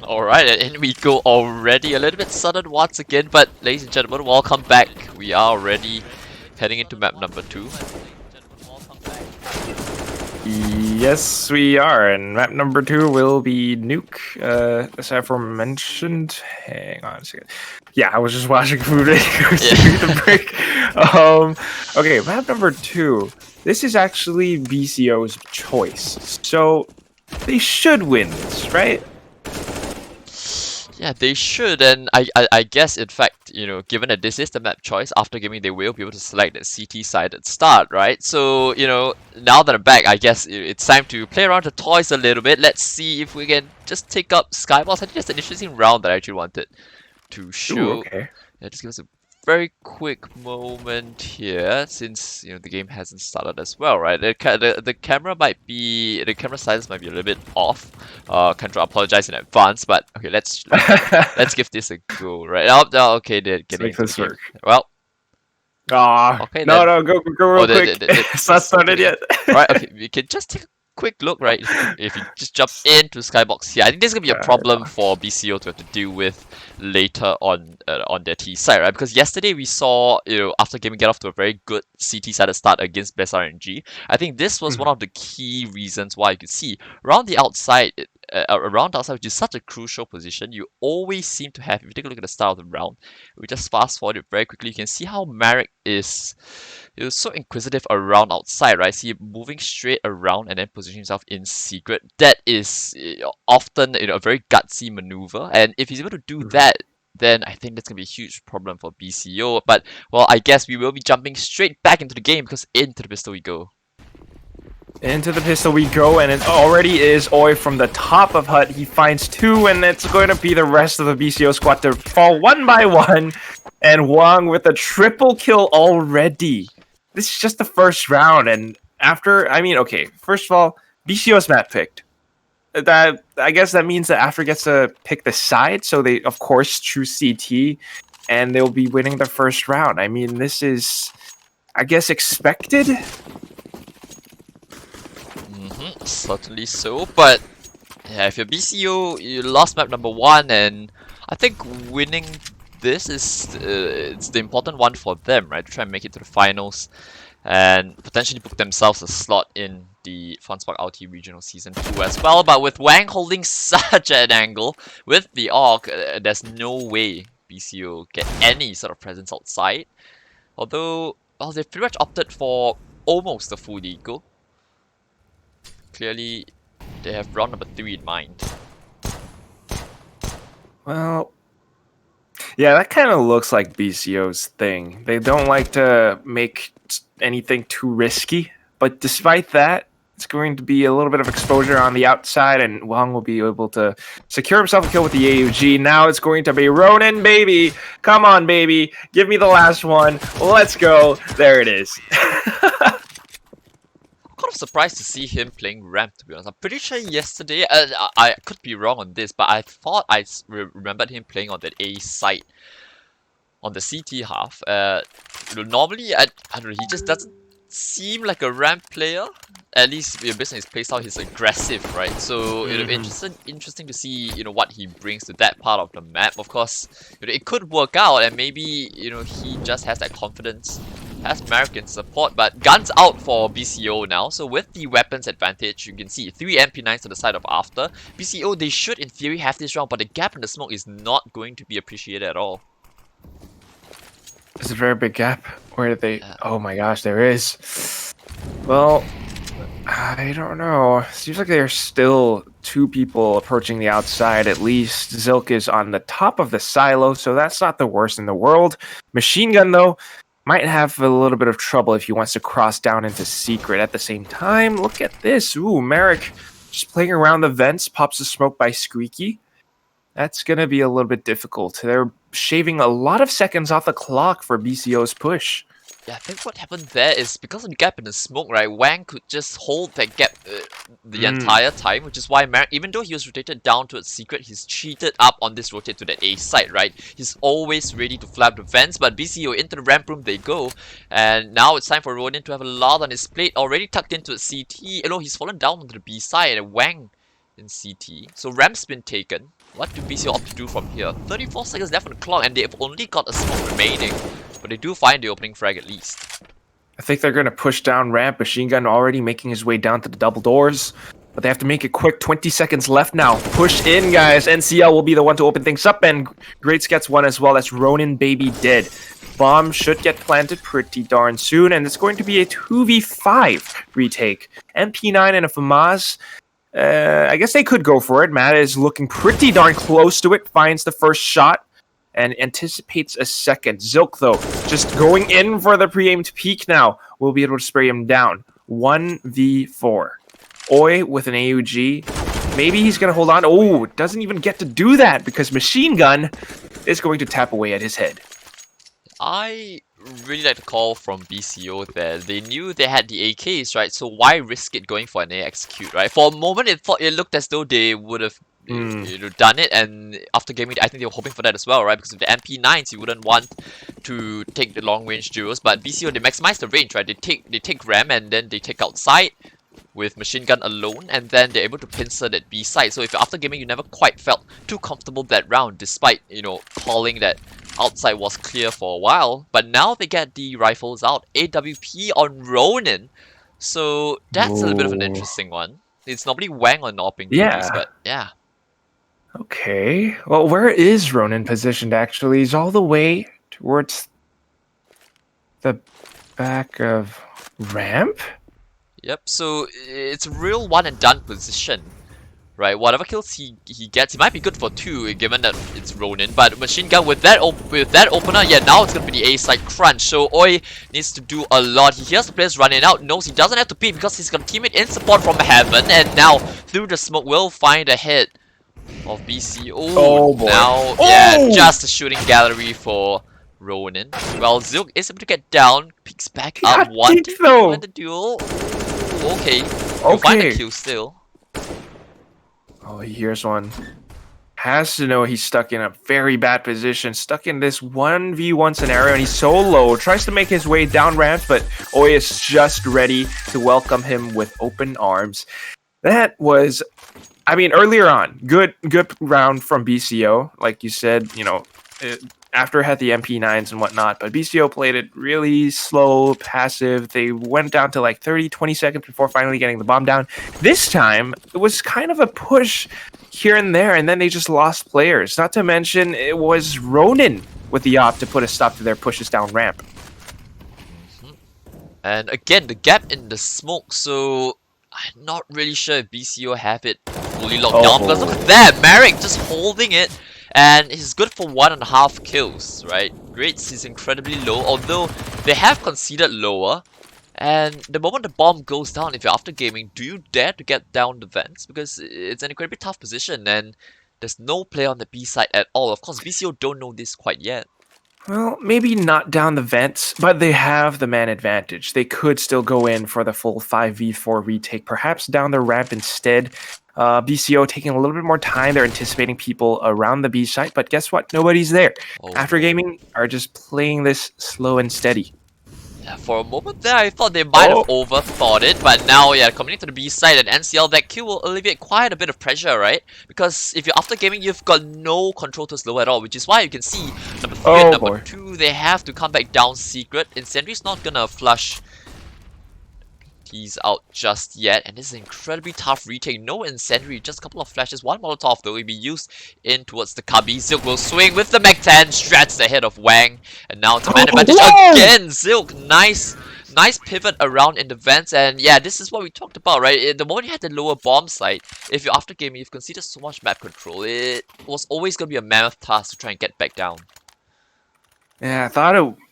Alright, and in we go already. A little bit sudden once again, but ladies and gentlemen, welcome back. We are already heading into map number 2. Yes, we are, and map number 2 will be Nuke, as aforementioned. Hang on a second. Yeah, I was just watching food videos during the break. Okay, map number 2. This is actually BCO's choice, so they should win this, right? Yeah, they should, and I guess, in fact, given that this is the map choice, after gaming they will be able to select the CT side at start, right? So, now that I'm back, I guess it's time to play around the toys a little bit. Let's see if we can just take up Skybox. I think that's an interesting round that I actually wanted to show. Ooh, okay. Yeah, just give us a very quick moment here, since the game hasn't started as well, right? The camera size might be a little bit off. Can apologize in advance, but okay, let's give this a go, right? Okay, they're getting Make this work. Well, okay, no, then. go real quick. It's not started yet. Right, okay, we can just take a quick look, right? If you just jump into Skybox here, I think this is gonna be a problem for BCO to have to deal with later on their T side, right? Because yesterday we saw, after gaming get off to a very good CT sided start against Best RNG, I think this was one of the key reasons why you could see around the outside. Which is such a crucial position, you always seem to have, if you take a look at the start of the round, we just fast forward it very quickly, you can see how Marek is so inquisitive around outside, right? See him moving straight around and then positioning himself in secret. That is often a very gutsy maneuver, and if he's able to do that, then I think that's going to be a huge problem for BCO. But, well, I guess we will be jumping straight back into the game, because into the pistol we go. Into the pistol we go, and it already is Oi from the top of hut. He finds 2, and it's going to be the rest of the BCO squad to fall one by one. And Wang with a triple kill already. This is just the first round, and after, okay, first of all, BCO's map picked. I guess that means that after gets to pick the side, so they, of course, choose CT, and they'll be winning the first round. I mean, this is, I guess, expected. Certainly so, but yeah, if you're BCO, you lost map number 1, and I think winning this is it's the important one for them, right? To try and make it to the finals and potentially book themselves a slot in the FunSpark LT Regional Season 2 as well. But with Wang holding such an angle with the AUG, there's no way BCO get any sort of presence outside. Although, well, they've pretty much opted for almost a full eco. Clearly, they have round number 3 in mind. Well, yeah, that kind of looks like BCO's thing. They don't like to make anything too risky, but despite that, it's going to be a little bit of exposure on the outside, and Wang will be able to secure himself a kill with the AUG. Now it's going to be Ronin, baby! Come on, baby! Give me the last one. Let's go. There it is. Kind of surprised to see him playing ramp, to be honest. I'm pretty sure yesterday, I could be wrong on this, but I thought I remembered him playing on that A side, on the CT half. Normally, I don't know, he just doesn't seem like a ramp player. At least based on his playstyle, he's aggressive, right? So interesting to see what he brings to that part of the map. Of course, it could work out, and maybe he just has that confidence. Has American support, but guns out for BCO now. So with the weapons advantage, you can see 3 MP9s to the side of after. BCO, they should in theory have this round, but the gap in the smoke is not going to be appreciated at all. It's a very big gap. Where did they... Oh my gosh, there is. Well, I don't know. Seems like there's still 2 people approaching the outside at least. Zilk is on the top of the silo, so that's not the worst in the world. Machine Gun, though, might have a little bit of trouble if he wants to cross down into secret at the same time. Look at this. Ooh, Marek just playing around the vents, pops the smoke by Squeaky. That's going to be a little bit difficult. They're shaving a lot of seconds off the clock for BCO's push. Yeah, I think what happened there is because of the gap in the smoke, right? Wang could just hold that gap the entire time, which is why even though he was rotated down to its secret, he's cheated up on this rotate to that A side, right? He's always ready to flap the vents, but BCO into the ramp room they go, and now it's time for Ronin to have a lot on his plate, already tucked into a CT. He's fallen down onto the B side, and Wang in CT. So ramp's been taken. What do BCO opt to do from here? 34 seconds left on the clock, and they've only got a smoke remaining. But they do find the opening frag at least. I think they're going to push down ramp. Machine Gun already making his way down to the double doors. But they have to make it quick. 20 seconds left now. Push in, guys. NCL will be the one to open things up. And Greats gets one as well. That's Ronin Baby dead. Bomb should get planted pretty darn soon. And it's going to be a 2v5 retake. MP9 and a FAMAS. I guess they could go for it. Matt is looking pretty darn close to it. Finds the first shot. And anticipates a second. Zilk, though, just going in for the pre-aimed peek now. Will be able to spray him down. 1v4. Oi with an AUG. Maybe he's going to hold on. Oh, doesn't even get to do that because Machine Gun is going to tap away at his head. I really like the call from BCO there. They knew they had the AKs, right? So why risk it going for an execute, right? For a moment, it looked as though they would have done it, and after gaming, I think they were hoping for that as well, right? Because with the MP9s, you wouldn't want to take the long range duels, but BCO, they maximize the range, right? They take RAM and then they take outside with Machine Gun alone, and then they're able to pincer that B side. So if you're after gaming, you never quite felt too comfortable that round, despite, you know, calling that outside was clear for a while. But now they get the rifles out. AWP on Ronin. So that's a little bit of an interesting one. It's normally Wang on opping duties, but yeah. Okay. Well, where is Ronin positioned, actually? He's all the way towards the back of ramp? Yep, so it's a real one and done position, right? Whatever kills he gets, he might be good for 2 given that it's Ronin, but Machine Gun with that opener, yeah, now it's gonna be the A side crunch. So Oi needs to do a lot. He hears the players running out, knows he doesn't have to peek because he's got a teammate in support from heaven, and now through the smoke will find a hit of BC. Oh boy. Now, yeah, just a shooting gallery for Ronin. Well, Zilk is able to get down, peeks back up, wanting to win the duel. Okay, you'll find the kill still. Oh, here's one. Has to know he's stuck in a very bad position, stuck in this 1v1 scenario, and he's so low. Tries to make his way down ramp, but Oi is just ready to welcome him with open arms. That was, I mean, earlier on, good round from BCO. Like you said, you know, after it had the MP9s and whatnot, but BCO played it really slow, passive. They went down to like 30, 20 seconds before finally getting the bomb down. This time, it was kind of a push here and there, and then they just lost players. Not to mention, it was Ronin with the op to put a stop to their pushes down ramp. And again, the gap in the smoke, so I'm not really sure if BCO have it fully locked down, because look at that, Merrick just holding it. And he's good for 1.5 kills, right? Rates is incredibly low, although they have conceded lower. And the moment the bomb goes down, if you're after gaming, do you dare to get down the vents? Because it's an incredibly tough position, and there's no player on the B side at all. Of course, BCO don't know this quite yet. Well, maybe not down the vents, but they have the man advantage. They could still go in for the full 5v4 retake, perhaps down the ramp instead. BCO taking a little bit more time. They're anticipating people around the B site, but guess what? Nobody's there. After gaming are just playing this slow and steady. Yeah, for a moment there, I thought they might have overthought it, but now, yeah, coming into the B side and NCL, that kill will alleviate quite a bit of pressure, right? Because if you're after gaming, you've got no control to slow at all, which is why you can see number 3 and number 2, they have to come back down secret. Incendiary's not gonna flush he's out just yet, and this is an incredibly tough retake. No incendiary, just a couple of flashes. One Molotov though will be used in towards the cubby. Zilk will swing with the Mach 10, strats the head of Wang, and now it's a man advantage again. Zilk, nice pivot around in the vents, and yeah, this is what we talked about, right? The moment you had the lower bomb site, if you're after gaming, you've conceded so much map control. It was always going to be a mammoth task to try and get back down. Yeah,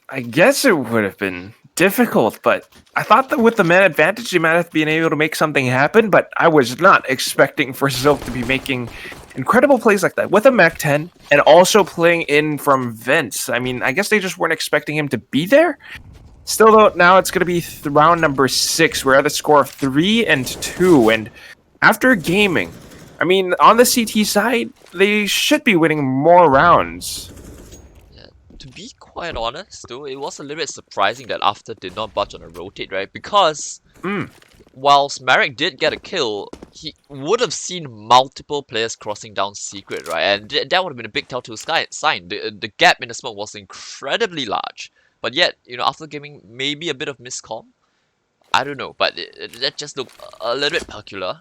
I guess it would have been difficult, but I thought that with the man advantage, they might have been able to make something happen, but I was not expecting for Zilk to be making incredible plays like that with a Mach 10 and also playing in from vents. I mean, I guess they just weren't expecting him to be there. Still, though, now it's going to be round number 6. We're at a score of 3-2, and after gaming, I mean, on the CT side, they should be winning more rounds. To be quite honest, though, it was a little bit surprising that After did not budge on a rotate, right? Because whilst Marek did get a kill, he would have seen multiple players crossing down secret, right? And that would have been a big telltale sign. The gap in the smoke was incredibly large. But yet, after gaming maybe a bit of miscom, I don't know, but that just looked a little bit peculiar.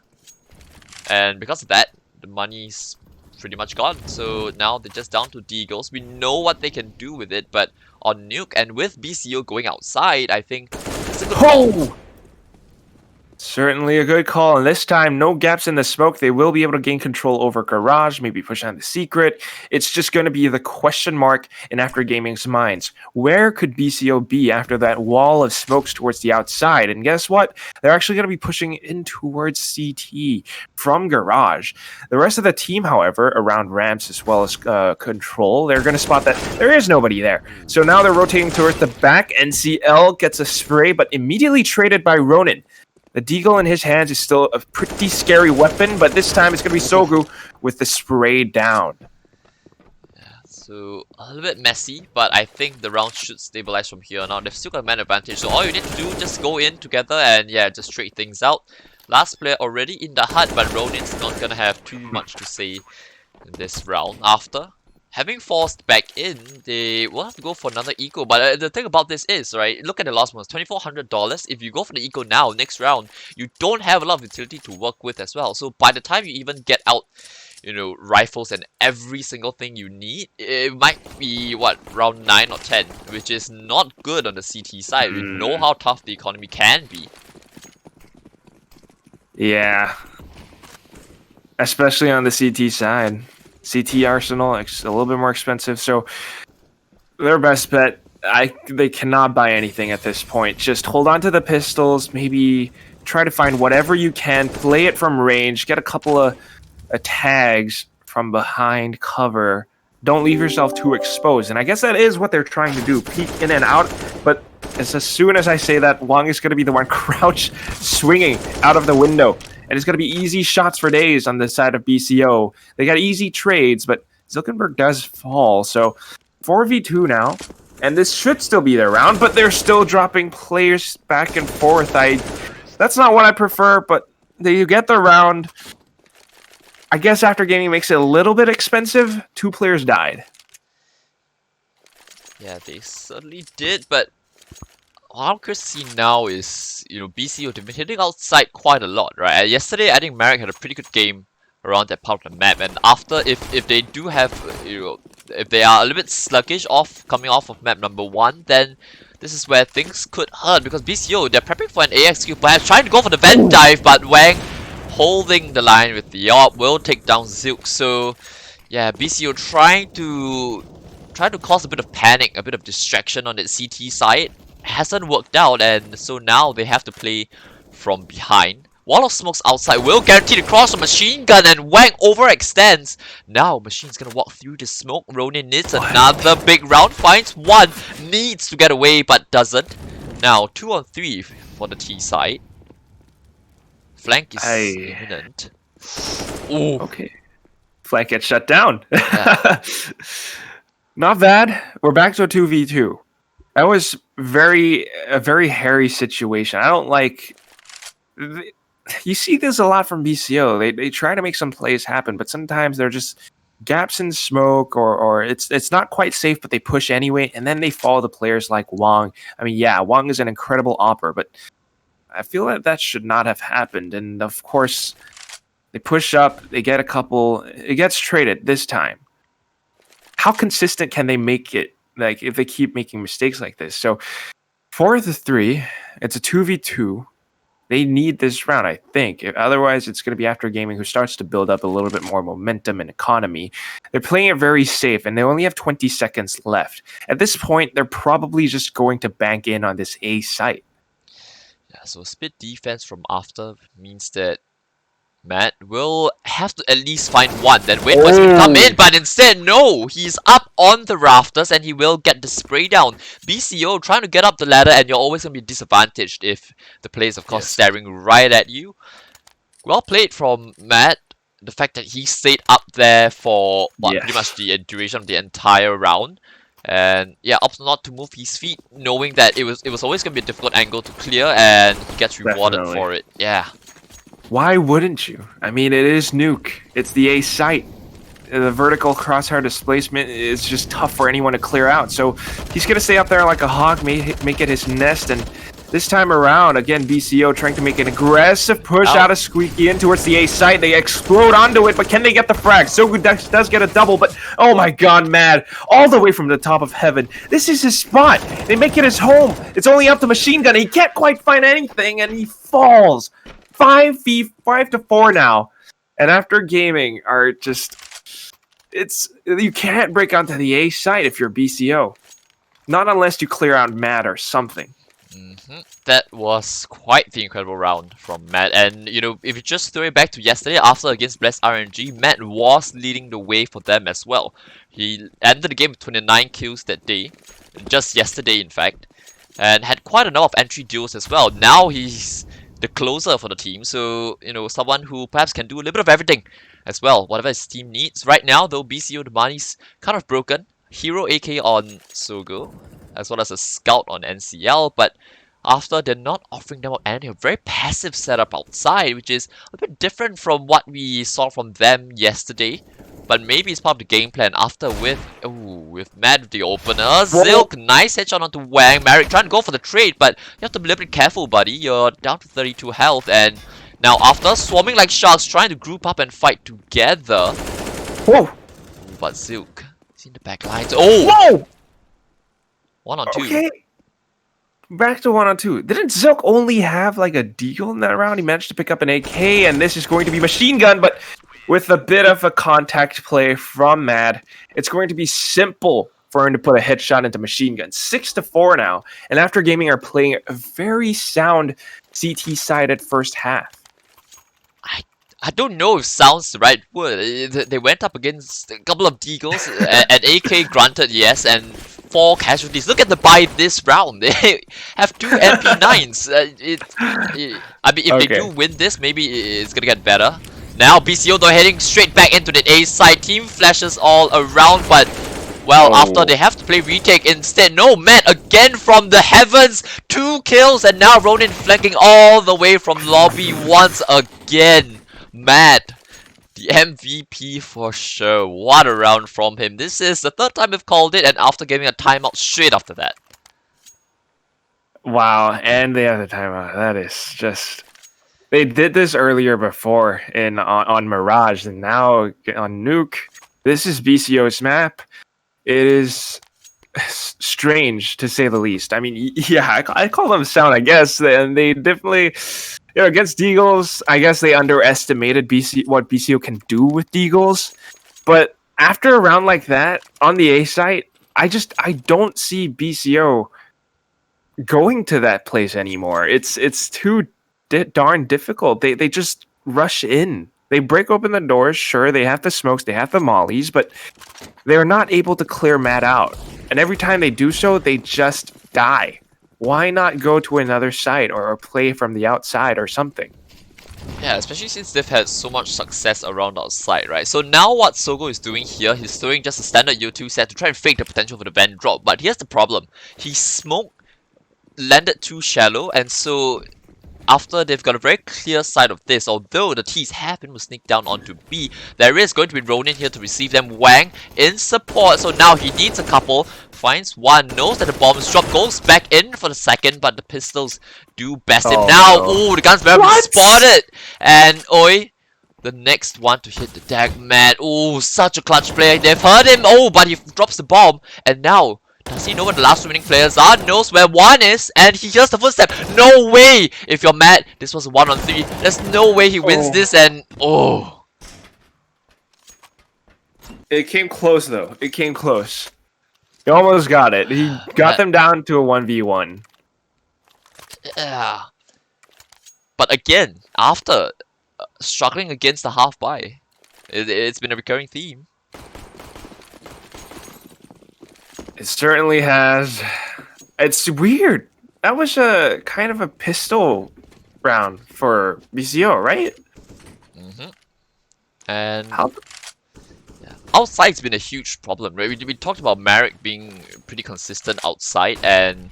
And because of that, the money's pretty much gone. So now they're just down to Deagles. We know what they can do with it, but on Nuke and with BCO going outside, I think it's a good call. Certainly a good call, and this time, no gaps in the smoke. They will be able to gain control over Garage, maybe push on the secret. It's just going to be the question mark in After Gaming's minds. Where could BCO be after that wall of smokes towards the outside? And guess what? They're actually going to be pushing in towards CT from Garage. The rest of the team, however, around ramps as well as control, they're going to spot that there is nobody there. So now they're rotating towards the back. NCL gets a spray, but immediately traded by Ronin. The Deagle in his hands is still a pretty scary weapon, but this time it's going to be Sogu with the spray down. Yeah, so a little bit messy, but I think the round should stabilize from here on out. They've still got man advantage, so all you need to do just go in together and yeah, just trade things out. Last player already in the hut, but Ronin's not going to have too much to say in this round. After having forced back in, they will have to go for another eco. But the thing about this is, right, look at the last one, it's $2,400. If you go for the eco now, next round, you don't have a lot of utility to work with as well. So by the time you even get out, rifles and every single thing you need, it might be, what, round 9 or 10, which is not good on the CT side. We know how tough the economy can be. Yeah. Especially on the CT side. CT Arsenal, it's a little bit more expensive, so their best bet, they cannot buy anything at this point. Just hold on to the pistols, maybe try to find whatever you can, play it from range, get a couple of tags from behind cover. Don't leave yourself too exposed, and I guess that is what they're trying to do, peek in and out, but as soon as I say that, Wang is going to be the one crouch swinging out of the window. And it's going to be easy shots for days on the side of BCO. They got easy trades, but Zilkenberg does fall. So 4v2 now. And this should still be their round, but they're still dropping players back and forth. That's not what I prefer, but you get the round. I guess After Gaming makes it a little bit expensive. 2 players died. Yeah, they certainly did, but what I'm curious to see now is, BCO, they've been hitting outside quite a lot, right? Yesterday, I think Marek had a pretty good game around that part of the map, and after, if they do have, if they are a little bit sluggish coming off of map number 1, then this is where things could hurt, because BCO, they're prepping for an AXQ, perhaps trying to go for the vent dive, but Wang holding the line with the AWP will take down Zilk, so yeah, BCO trying to cause a bit of panic, a bit of distraction on the CT side. Hasn't worked out, and so now they have to play from behind. Wall of smokes outside will guarantee the cross of machine gun, and Wang overextends. Now Machine's gonna walk through the smoke. Ronin needs another big round, finds one, needs to get away but doesn't. Now 2 on 3 for the T side. Flank is imminent. Ooh. Okay. Flank gets shut down. Yeah. Not bad. We're back to a 2v2. That was a very hairy situation. I don't like... You see this a lot from BCO. They try to make some plays happen, but sometimes they're just gaps in smoke, or it's not quite safe, but they push anyway, and then they follow the players like Wang. I mean, yeah, Wang is an incredible opper, but I feel that should not have happened. And of course, they push up, they get a couple... It gets traded this time. How consistent can they make it? Like, if they keep making mistakes like this. So 4-3, it's a 2v2. They need this round, I think. Otherwise, it's going to be After Gaming who starts to build up a little bit more momentum and economy. They're playing it very safe, and they only have 20 seconds left. At this point, they're probably just going to bank in on this A site. Yeah, so split defense from after means that Matt will have to at least find one, then wait for him to come in, but instead, no! He's up on the rafters and he will get the spray down. BCO trying to get up the ladder, and you're always going to be disadvantaged if the player's, of course, staring right at you. Well played from Matt. The fact that he stayed up there for pretty much the duration of the entire round. And yeah, opts not to move his feet, knowing that it was always gonna be a difficult angle to clear, and he gets rewarded Definitely. for it. Yeah. Why wouldn't you? I mean, it is Nuke. It's the A site. The vertical crosshair displacement is just tough for anyone to clear out. So he's going to stay up there like a hawk, make it his nest. And this time around, again, BCO trying to make an aggressive push out of Squeaky in towards the A site. They explode onto it, but can they get the frag? Sogu does get a double, but oh my god, Mad. All the way from the top of heaven. This is his spot. They make it his home. It's only up to Machine Gun. He can't quite find anything, and he falls. 5 to 4 now. And after gaming are just... you can't break onto the A site if you're BCO. Not unless you clear out Mad or something. That was quite the incredible round from Matt. And you know, if you just throw it back to yesterday, after against Blessed RNG, Matt was leading the way for them as well. He ended the game with 29 kills that day, just yesterday in fact, and had quite a number of entry duels as well. Now he's the closer for the team, so you know, someone who perhaps can do a little bit of everything as well, whatever his team needs. Right now though, BCO, the money's kind of broken. Hero AK on Sogo, as well as a scout on NCL, but after they're not offering them any very passive setup outside, which is a bit different from what we saw from them yesterday. But maybe it's part of the game plan after with Mad with the opener. Zilk, nice headshot onto Wang. Merrick trying to go for the trade, but you have to be a little bit careful, buddy. You're down to 32 health, and now after swarming like sharks, trying to group up and fight together. Whoa! But Zilk is in the back lines. Oh! Whoa! 1 on 2. Okay. Back to 1 on 2. Didn't Zilk only have like a deagle in that round? He managed to pick up an AK, and this is going to be Machine Gun, but with a bit of a contact play from Mad, it's going to be simple for him to put a headshot into Machine Gun. 6 to 4 now, and After Gaming are playing a very sound CT-sided first half. I don't know if sounds the right word. They went up against a couple of deagles, an AK granted, yes, and 4 casualties. Look at the buy this round. They have 2 MP9s. I mean, if they do win this, maybe it's gonna get better. Now BCO though heading straight back into the A side. Team flashes all around, but well, after they have to play retake instead. No, Matt again from the heavens. 2 kills, and now Ronin flanking all the way from lobby once again. Matt, the MVP for sure. What a round from him. This is the 3rd time we've called it, and after giving a timeout straight after that. Wow, and they have the timeout. That is just... They did this earlier before on Mirage, and now on Nuke. This is BCO's map. It is strange, to say the least. I mean, yeah, I call them sound, I guess, and they definitely... You know, against Deagles, I guess they underestimated what BCO can do with Deagles. But after a round like that on the A site, I don't see BCO going to that place anymore. It's too darn difficult. They just rush in. They break open the doors. Sure, they have the smokes, they have the mollies, but they're not able to clear Matt out. And every time they do so, they just die. Why not go to another site or play from the outside or something? Yeah, especially since they've had so much success around outside, right? So now what Sogo is doing here, he's throwing just a standard U2 set to try and fake the potential for the Van drop. But here's the problem. He smoked, landed too shallow, and so after they've got a very clear sight of this, although the T's have been sneak down onto B, there is going to be Ronin here to receive them. Wang in support, so now he needs a couple, finds one, knows that the bomb's dropped, goes back in for the second, but the pistols do best him. Now, oh, the gun's barely spotted, and oi, the next one to hit the tag, man. Oh, such a clutch play. They've heard him, oh, but he drops the bomb, and now does he know where the last remaining players are? Knows where one is, and he hears the footstep. No way! If you're mad, this was a 1 on 3. There's no way he wins this, and oh. It came close though. It came close. He almost got it. He got them down to a 1v1. Yeah. But again, after struggling against the half buy, it's been a recurring theme. It certainly has. It's weird. That was a kind of a pistol round for BCO, right? And How? yeah, outside's been a huge problem, right? We talked about Marek being pretty consistent outside, and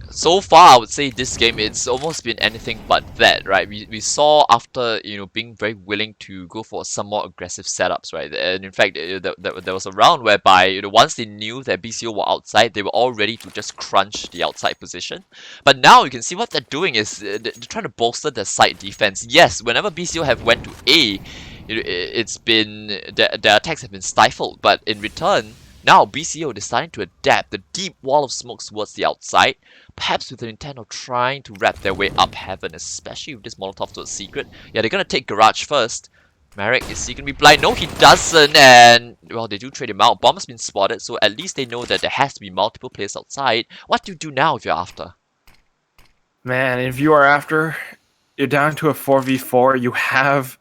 so far, I would say this game it's almost been anything but that, right? We saw after being very willing to go for some more aggressive setups, right? And in fact, there was a round whereby once they knew that BCO were outside, they were all ready to just crunch the outside position. But now you can see what they're doing is they're trying to bolster their side defense. Yes, whenever BCO have went to A, it's been their attacks have been stifled, but in return. Now, BCO is starting to adapt the deep wall of smoke towards the outside, perhaps with the intent of trying to wrap their way up heaven, especially with this Molotov towards secret. Yeah, they're gonna take Garage first. Marek, is he gonna be blind? No, he doesn't, and, well, they do trade him out. Bomb has been spotted, so at least they know that there has to be multiple players outside. What do you do now if you're after? Man, if you are after, you're down to a 4v4.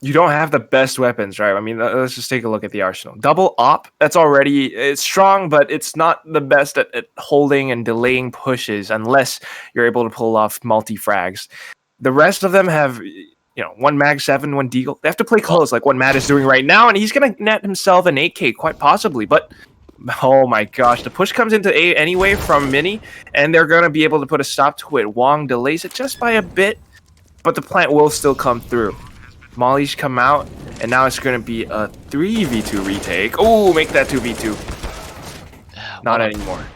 You don't have the best weapons, right? I mean, let's just take a look at the arsenal. Double op, it's strong, but it's not the best at holding and delaying pushes unless you're able to pull off multi-frags. The rest of them have, one mag 7, one deagle. They have to play close like what Matt is doing right now, and he's going to net himself an 8k quite possibly, but oh my gosh, the push comes into A anyway from Mini, and they're going to be able to put a stop to it. Wong delays it just by a bit, but the plant will still come through. Molly's come out, and now it's going to be a 3v2 retake. Oh, make that 2v2. Not anymore.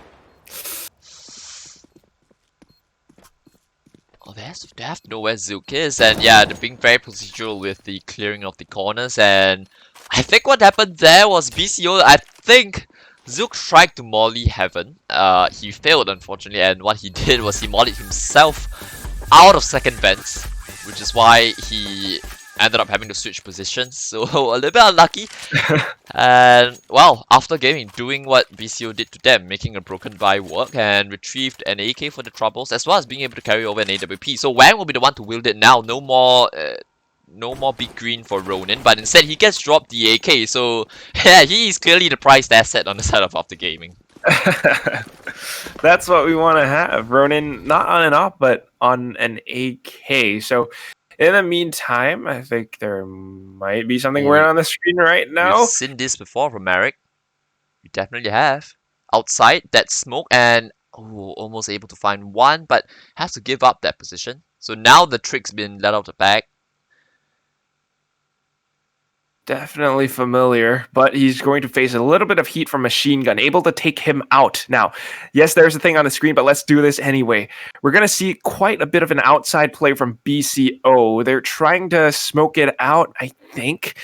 Oh, they have to know where Zook is, and yeah, they're being very procedural with the clearing of the corners, and I think what happened there was BCO, I think Zook tried to molly Heaven. He failed, unfortunately, and what he did was he mollied himself out of second vents, which is why he ended up having to switch positions, so a little bit unlucky. And, well, after gaming, doing what BCO did to them, making a broken buy work, and retrieved an AK for the troubles, as well as being able to carry over an AWP. So Wang will be the one to wield it now. No more big green for Ronin, but instead he gets dropped the AK, so yeah, he is clearly the prized asset on the side of After Gaming. That's what we want to have. Ronin, not on an op, but on an AK. So in the meantime, I think there might be something weird on the screen right now. We've seen this before from Marek. We definitely have. Outside, that smoke, and almost able to find one, but has to give up that position. So now the trick's been let out the bag. Definitely familiar, but he's going to face a little bit of heat from Machine Gun, able to take him out. Now, yes, there's a thing on the screen, but let's do this anyway. We're going to see quite a bit of an outside play from BCO. They're trying to smoke it out, I think.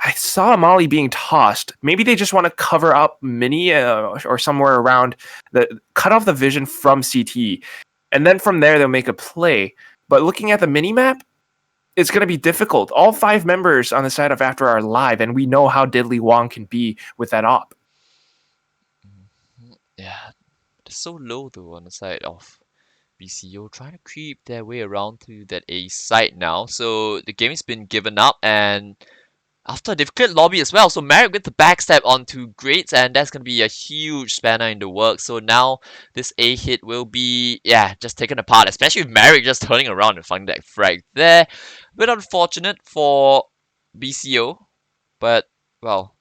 I saw Molly being tossed. Maybe they just want to cover up Mini or somewhere around, cut off the vision from CT. And then from there, they'll make a play. But looking at the mini-map, it's going to be difficult. All 5 members on the side of After are live, and we know how deadly Wong can be with that op. Yeah, they're so low though on the side of BCO, trying to creep their way around to that A side now. So the game's been given up, and after they've cleared lobby as well, so Marek with the backstab onto Grades, and that's going to be a huge spanner in the works. So now this A hit will be, just taken apart, especially with Marek just turning around and finding that frag there. A bit unfortunate for BCO, but, well,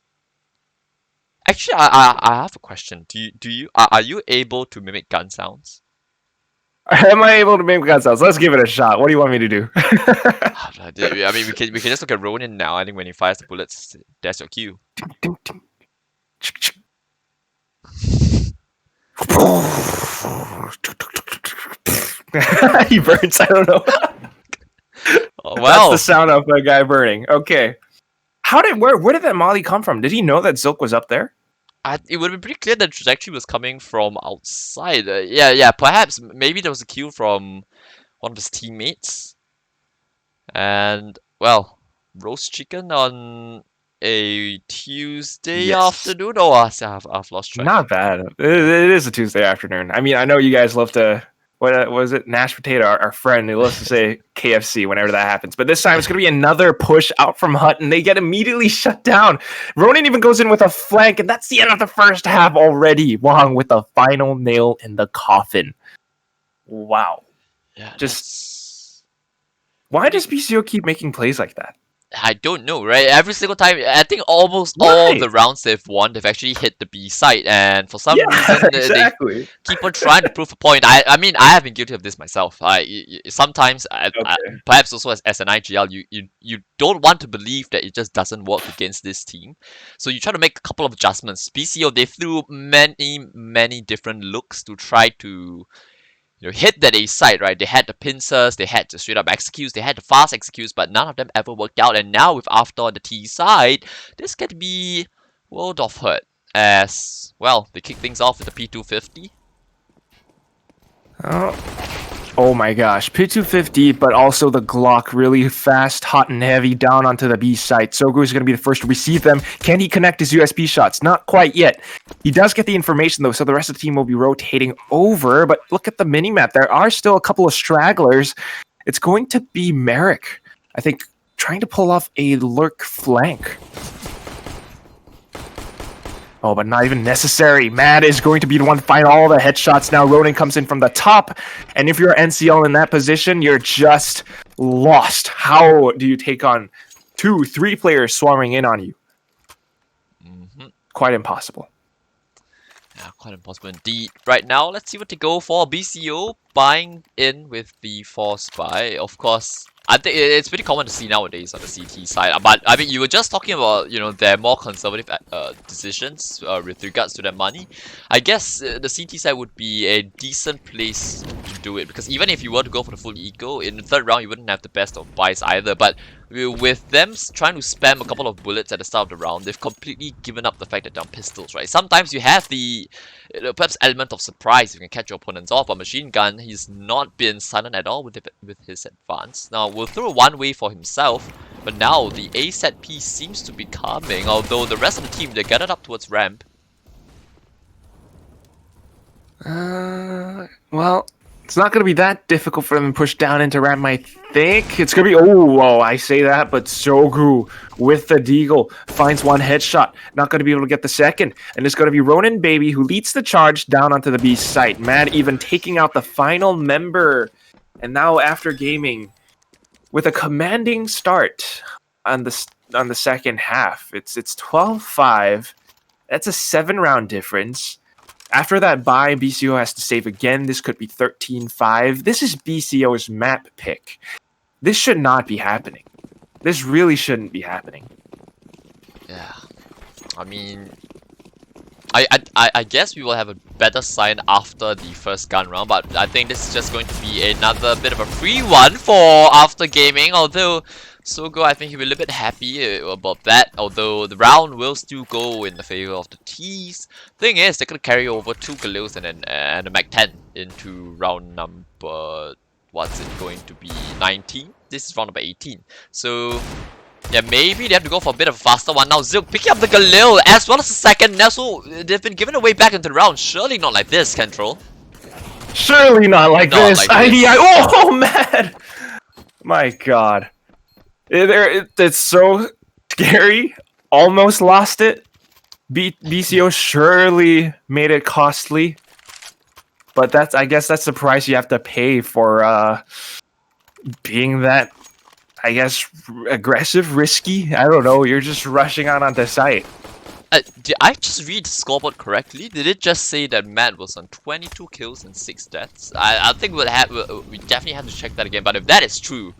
actually, I have a question. Are you able to mimic gun sounds? Am I able to make gun sounds? Let's give it a shot. What do you want me to do? I mean, we can just look at Ronin now. I think when he fires the bullets, that's your cue. He burns. I don't know. Oh, well, that's the sound of a guy burning. Okay. Where did that Molly come from? Did he know that Zilk was up there? It would be pretty clear that the trajectory was coming from outside. Yeah, perhaps. Maybe there was a kill from one of his teammates. And, well, roast chicken on a Tuesday afternoon? Oh, I've lost track. Not bad. It is a Tuesday afternoon. I mean, I know you guys love to... What was it? Nash Potato, our friend, who loves to say KFC whenever that happens. But this time it's going to be another push out from Hut, and they get immediately shut down. Ronin even goes in with a flank, and that's the end of the first half already. Wong with the final nail in the coffin. Wow. Yeah, why does BCO keep making plays like that? I don't know, right? Every single time, I think almost all Right. the rounds they've won, they've actually hit the B side, and for some Yeah, reason, they exactly. keep on trying to prove a point. I mean, I have been guilty of this myself. Sometimes, Okay. perhaps also as an IGL, you don't want to believe that it just doesn't work against this team, so you try to make a couple of adjustments. BCO, they threw many different looks to try to hit that A side, right? They had the pincers, they had the straight up executes, they had the fast executes, but none of them ever worked out. And now with After on the T side, this can be world of hurt. As well, they kick things off with the P250. Oh my gosh, P250, but also the Glock really fast, hot and heavy down onto the B site. Sogu is going to be the first to receive them. Can he connect his USB shots? Not quite yet. He does get the information though, so the rest of the team will be rotating over. But look at the minimap. There are still a couple of stragglers. It's going to be Merrick, I think, trying to pull off a lurk flank. Oh, but not even necessary. Mad is going to be the one to find all the headshots now. Ronin comes in from the top. And if you're NCL in that position, you're just lost. How do you take on 2-3 players swarming in on you? Quite impossible. Yeah, quite impossible indeed. Right now, let's see what they go for. BCO buying in with the Force buy. Of course, I think it's pretty common to see nowadays on the CT side. But I mean, you were just talking about, their more conservative decisions with regards to their money. I guess the CT side would be a decent place to do it, because even if you were to go for the full eco, in the third round, you wouldn't have the best of buys either. But with them trying to spam a couple of bullets at the start of the round, they've completely given up the fact that they're on pistols, right? Sometimes you have the perhaps element of surprise. You can catch your opponents off. But Machine Gun, he's not been silent at all with his advance. Now, we'll throw one way for himself, but now the A set piece seems to be coming, although the rest of the team, they're gathered up towards ramp. Well, it's not going to be that difficult for them to push down into ramp, I think. It's going to be, oh, I say that, but Sogu with the Deagle finds one headshot. Not going to be able to get the second. And it's going to be Ronin Baby who leads the charge down onto the B site. Mad even taking out the final member. And now after gaming, with a commanding start on the second half, it's 12-5. That's a 7-round difference. After that buy, BCO has to save again. This could be 13-5. This is BCO's map pick. This should not be happening. This really shouldn't be happening. Yeah, I mean, I guess we will have a better sign after the first gun round, but I think this is just going to be another bit of a free one for after gaming, although Sogo, I think he'll be a little bit happy about that, although the round will still go in the favor of the T's. Thing is, they're going to carry over 2 Galils and a Mac 10 into round number, what's it going to be, 19? This is round number 18. So yeah, maybe they have to go for a bit of a faster one. Now Zilk picking up the Galil as well as the second Nestle. They've been given away back into the round. Surely not like this, Control. Surely not like Not this. like this. Oh, man. My God. It's so scary. Almost lost it. BCO surely made it costly. But I guess that's the price you have to pay for being that, I guess, aggressive, risky. I don't know. You're just rushing out onto site. Did I just read the scoreboard correctly? Did it just say that Matt was on 22 kills and 6 deaths? I think we definitely have to check that again. But if that is true,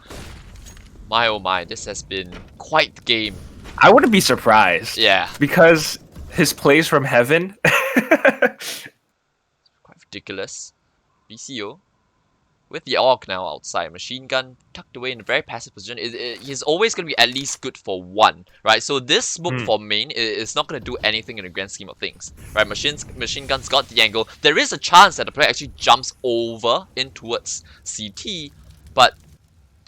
my oh my, this has been quite the game. I wouldn't be surprised. Yeah. Because his plays from heaven. Quite ridiculous. BCO. With the AUG now outside, Machine Gun tucked away in a very passive position. He's always going to be at least good for 1, right? So this smoke for main is not going to do anything in the grand scheme of things, right? Machine Gun's got the angle. There is a chance that the player actually jumps over in towards CT, but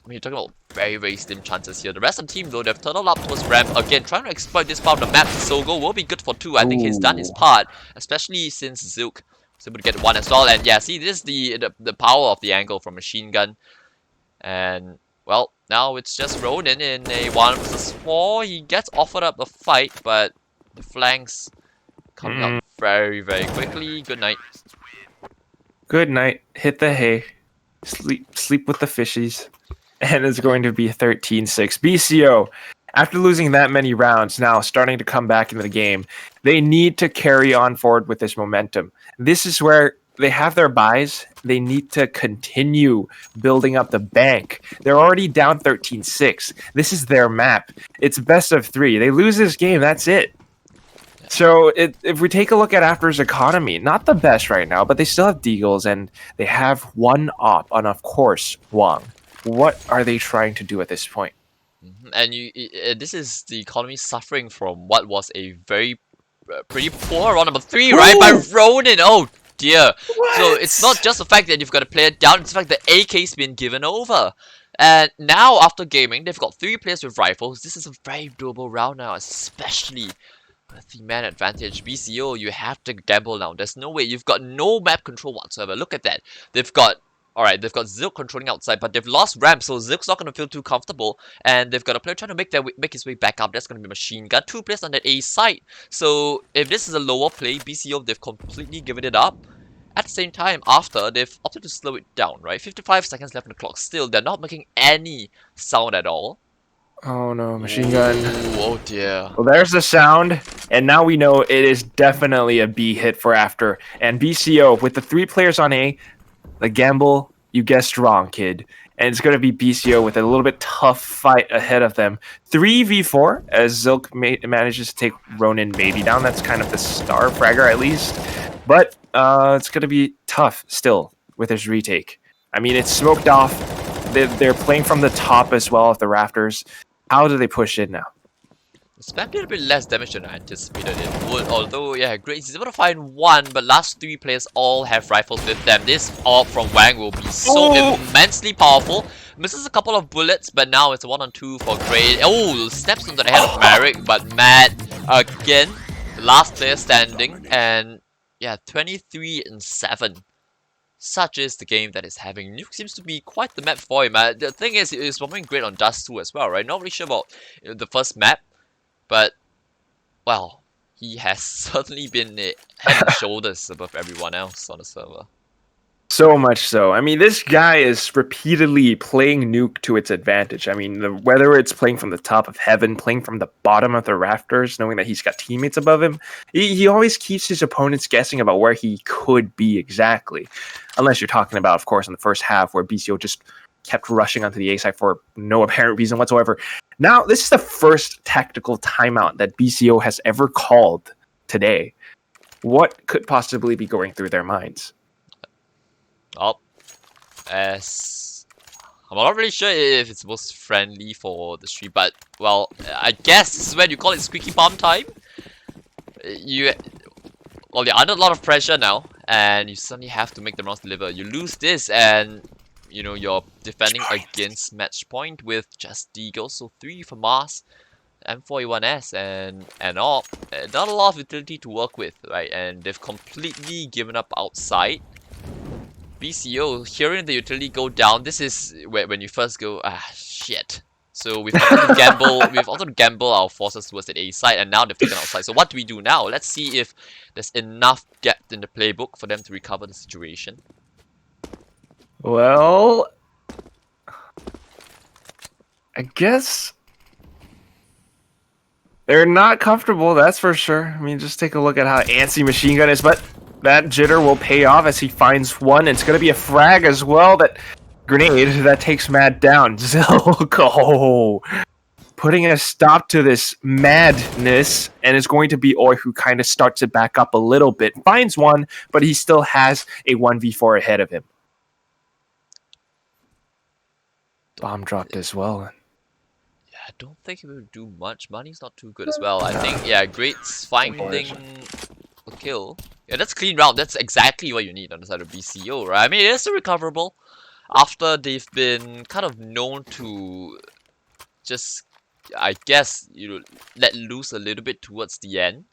I mean, you're talking about very slim chances here. The rest of the team, though, they've turned up towards ramp again, trying to exploit this part of the map. Sogo will be good for 2. I think he's done his part, especially since Zilk was able to get 1 as well. And yeah, see, this is the power of the angle from Machine Gun. And well, now it's just Ronin in a 1 vs 4. He gets offered up a fight, but the flanks coming up very quickly. Good night. Good night. Hit the hay. Sleep with the fishies. and it's going to be 13-6. BCO, after losing that many rounds, now starting to come back into the game, they need to carry on forward with this momentum. This is where they have their buys. They need to continue building up the bank. They're already down 13-6. This is their map. It's best of 3. They lose this game, that's it. So if we take a look at After's economy, not the best right now, but they still have Deagles and they have one op on, of course, Wang. What are they trying to do at this point? And this is the economy suffering from what was a very pretty poor round number 3, right? By Ronin. Oh dear. What? So it's not just the fact that you've got to play it down, it's the fact that AK's been given over. And now after gaming, they've got 3 players with rifles. This is a very doable round now, especially with the man advantage. BCO, you have to gamble now. There's no way. You've got no map control whatsoever. Look at that. They've got they've got Zilk controlling outside, but they've lost ramp, so Zilk's not going to feel too comfortable. And they've got a player trying to make his way back up. That's going to be Machine Gun. 2 players on that A site. So if this is a lower play, BCO, they've completely given it up. At the same time, after, they've opted to slow it down, right? 55 seconds left on the clock. Still, they're not making any sound at all. Oh no, Machine Gun. Ooh, oh dear. Well, there's the sound, and now we know it is definitely a B hit for After. And BCO, with the 3 players on A, the gamble, you guessed wrong, kid. And it's going to be BCO with a little bit tough fight ahead of them. 3v4, as Zilk manages to take Ronin maybe down. That's kind of the star fragger, at least. But it's going to be tough still with his retake. I mean, it's smoked off. They're playing from the top as well of the rafters. How do they push in now? Spam did a bit less damage than I anticipated it would, although, yeah, great. He's able to find 1, but last 3 players all have rifles with them. This AWP from Wang will be so immensely powerful. Misses a couple of bullets, but now it's a 1-on-2 for Gray. Oh, steps into the head of Merrick, but Matt, again, the last player standing, and yeah, 23-7. Such is the game that is having. Nuke seems to be quite the map for him. The thing is, he's bombing great on Dust 2 as well, right? Not really sure about the first map, but, well, he has certainly been head and shoulders above everyone else on the server. So much so. I mean, this guy is repeatedly playing Nuke to its advantage. I mean, whether it's playing from the top of heaven, playing from the bottom of the rafters, knowing that he's got teammates above him, he always keeps his opponents guessing about where he could be exactly. Unless you're talking about, of course, in the first half where BCO just kept rushing onto the A side for no apparent reason whatsoever. Now, this is the first tactical timeout that BCO has ever called today. What could possibly be going through their minds? Oh, as I'm not really sure if it's most friendly for the stream, but well, I guess this is when you call it squeaky palm time. You're under a lot of pressure now, and you suddenly have to make the rounds deliver. You lose this, and you know you're defending against match point with just Deagle, so 3 for Mars, M41S, and all. Not a lot of utility to work with, right? And they've completely given up outside. BCO, hearing the utility go down, this is when you first go, shit. So we've also to gamble our forces towards the A side, and now they've taken outside. So what do we do now? Let's see if there's enough depth in the playbook for them to recover the situation. Well, I guess they're not comfortable, that's for sure. I mean, just take a look at how antsy Machine Gun is, but that jitter will pay off as he finds 1. It's going to be a frag as well. That grenade that takes Mad down. Zilk, putting a stop to this madness, and it's going to be Oi who kind of starts it back up a little bit. Finds 1, but he still has a 1v4 ahead of him. Bomb dropped as well. Yeah, I don't think he will do much. Money's not too good as well. I think, yeah, Great's finding a kill. Yeah, that's a clean round. That's exactly what you need on the side of BCO, right? I mean, it is still recoverable after they've been kind of known to just, I guess, let loose a little bit towards the end,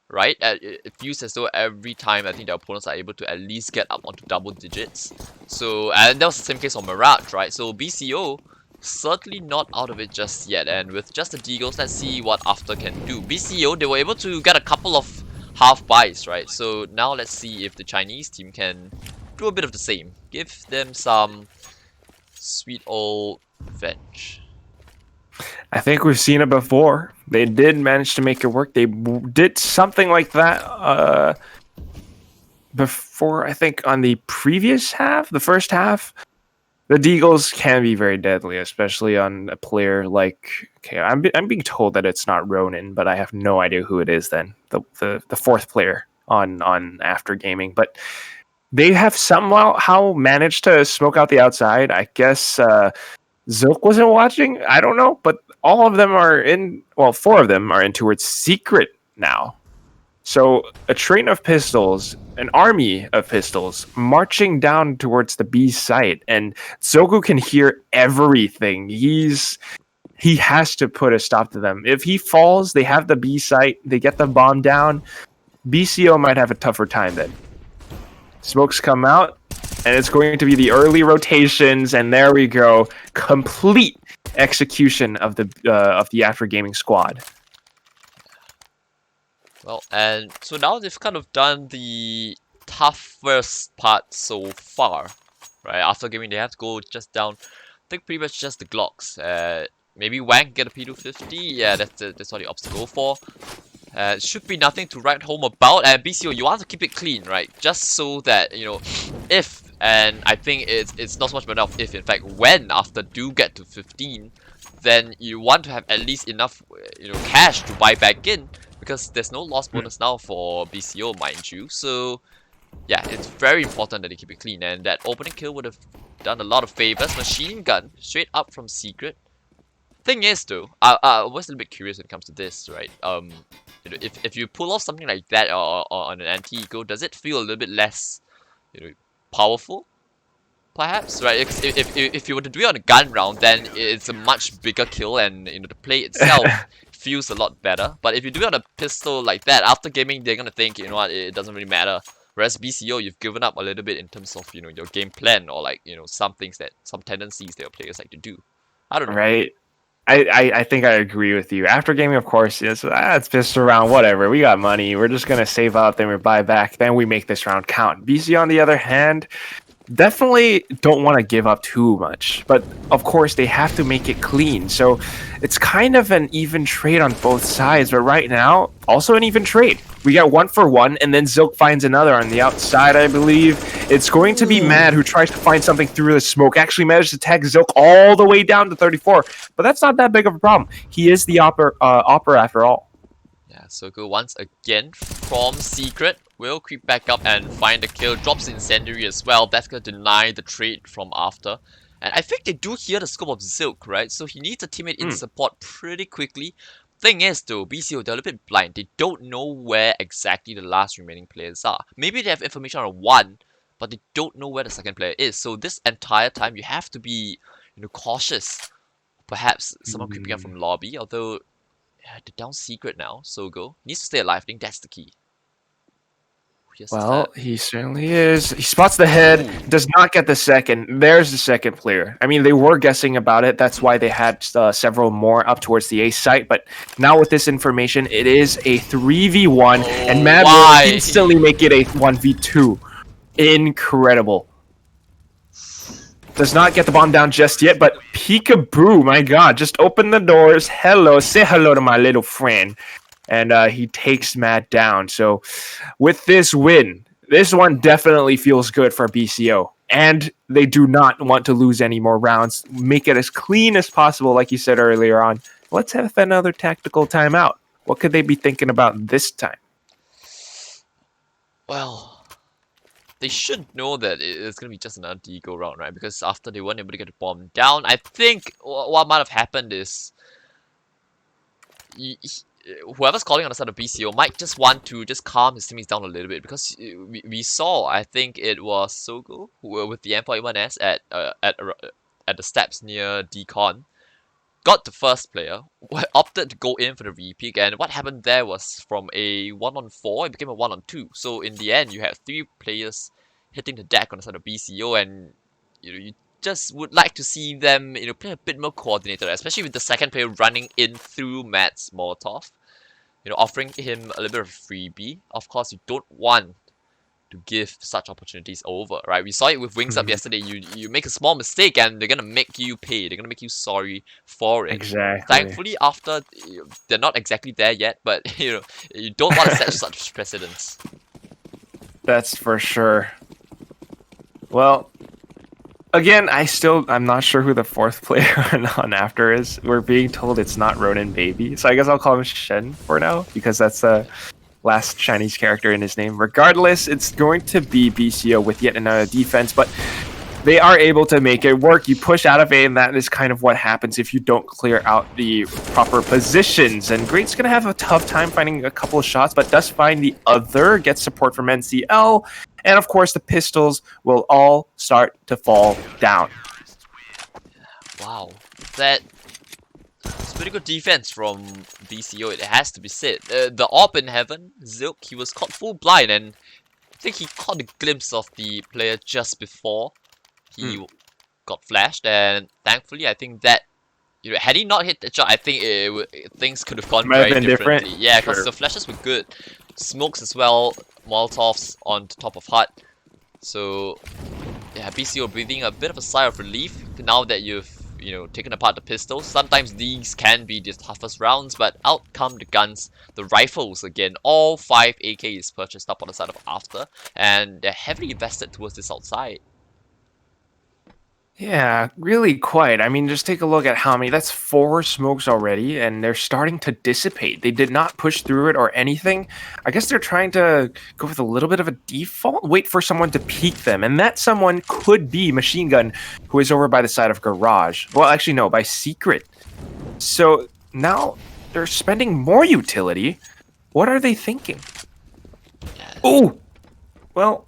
right? It feels as though every time I think their opponents are able to at least get up onto double digits. So, and that was the same case on Mirage, right? So BCO certainly not out of it just yet, and with just the Deagles, let's see what After can do. BCO, they were able to get a couple of half buys, right? So now let's see if the Chinese team can do a bit of the same. Give them some sweet old Venge. I think we've seen it before. They did manage to make it work. They did something like that before, I think, on the previous half, the first half. The Deagles can be very deadly, especially on a player like. Okay, I'm being told that it's not Ronin, but I have no idea who it is. Then the fourth player on After Gaming, but they have somehow managed to smoke out the outside. I guess Zilk wasn't watching. I don't know, but all of them are in. Well, four of them are in towards secret now. So a train of pistols, an army of pistols, marching down towards the B site, and Zogu can hear everything. He has to put a stop to them. If he falls, they have the B site, they get the bomb down. BCO might have a tougher time then. Smokes come out, and it's going to be the early rotations, and there we go, complete execution of the After Gaming squad. Well, and so now they've kind of done the toughest part so far, right? After gaming, they have to go just down, I think pretty much just the Glocks. Maybe Wang get a P250, yeah, that's what he opts to go for. Should be nothing to write home about, and BCO, you want to keep it clean, right? Just so that, you know, if, and I think it's not so much about enough if, in fact, when after do get to 15, then you want to have at least enough, you know, cash to buy back in, because there's no loss bonus now for BCO, mind you. So yeah, it's very important that they keep it clean, and that opening kill would have done a lot of favors. Machine gun straight up from secret. Thing is though, I was a little bit curious when it comes to this, right? You know, if you pull off something like that or on an anti-eco, does it feel a little bit less, you know, powerful? Perhaps, right? If you were to do it on a gun round, then it's a much bigger kill, and you know the play itself feels a lot better. But if you do it on a pistol like that, after gaming, they're gonna think, you know what, it doesn't really matter. Whereas BCO, you've given up a little bit in terms of, you know, your game plan, or like, you know, some tendencies that your players like to do. I don't know. Right. I think I agree with you. After gaming, of course, it's pissed around, whatever. We got money. We're just going to save up, then we buy back, then we make this round count. BC, on the other hand, definitely don't want to give up too much. But, of course, they have to make it clean. So it's kind of an even trade on both sides. But right now, also an even trade. We got 1 for 1, and then Zilk finds another on the outside, I believe. It's going to be Mad, who tries to find something through the smoke. Actually managed to tag Zilk all the way down to 34. But that's not that big of a problem. He is the opera after all. Yeah, Soko once again from secret will creep back up and find the kill. Drops incendiary as well. That's gonna deny the trade from after. And I think they do hear the scope of Zilk, right? So he needs a teammate in support pretty quickly. Thing is though, BCO, they're a little bit blind. They don't know where exactly the last remaining players are. Maybe they have information on one, but they don't know where the second player is. So this entire time you have to be, you know, cautious. Perhaps someone creeping up from lobby, although yeah, they're down secret now. Sogo needs to stay alive. I think that's the key. Well, he certainly is. He spots the head, does not get the second. There's the second player. I mean, they were guessing about it. That's why they had several more up towards the A site. But now with this information, it is a 3v1, and Mad will instantly make it a 1v2. Incredible. Does not get the bomb down just yet, but peekaboo, my god, just open the doors. Hello, say hello to my little friend. And he takes Mad down. So with this win, this one definitely feels good for BCO. And they do not want to lose any more rounds. Make it as clean as possible, like you said earlier on. Let's have another tactical timeout. What could they be thinking about this time? Well, they should know that it's going to be just another Deagle round, right? Because after they weren't able to get the bomb down, I think what might have happened is whoever's calling on the side of BCO might just want to just calm his teammates down a little bit, because we saw, I think it was Sogo who, with the M41S at the steps near Decon, got the first player, opted to go in for the repeat, and what happened there was from a 1-on-4, it became a 1-on-2. So in the end, you had 3 players hitting the deck on the side of BCO, and you just would like to see them, play a bit more coordinated, especially with the second player running in through Matt's Molotov, offering him a little bit of a freebie. Of course, you don't want to give such opportunities over, right? We saw it with Wings Up yesterday. You make a small mistake and they're gonna make you pay. They're gonna make you sorry for it. Exactly. Thankfully, after they're not exactly there yet, but you don't want to set such precedents. That's for sure. Well, again, I'm not sure who the fourth player on after is. We're being told it's not Ronin Baby, so I guess I'll call him Shen for now because that's the last Chinese character in his name. Regardless, it's going to be BCO with yet another defense, but they are able to make it work. You push out of A, and that is kind of what happens if you don't clear out the proper positions. And Great's going to have a tough time finding a couple of shots, but does find the other, gets support from NCL, and of course the pistols will all start to fall down. Wow, that's pretty good defense from BCO, it has to be said. The AWP in heaven, Zilk, he was caught full blind, and I think he caught a glimpse of the player just before he got flashed, and thankfully I think that, had he not hit the shot, I think things could have gone very differently. Yeah, because the flashes were good. Smokes as well, Molotovs on top of hut. So yeah, BCO breathing a bit of a sigh of relief now that you've taken apart the pistols. Sometimes these can be the toughest rounds, but out come the guns, the rifles again. All 5 AKs purchased up on the side of After, and they're heavily invested towards this outside. Yeah, really quite. I mean, just take a look at how many. That's 4 smokes already, and they're starting to dissipate. They did not push through it or anything. I guess they're trying to go with a little bit of a default, wait for someone to peek them, and that someone could be Machine Gun, who is over by the side of Garage. Well, actually, no, by Secret. So now they're spending more utility. What are they thinking? Oh! Well...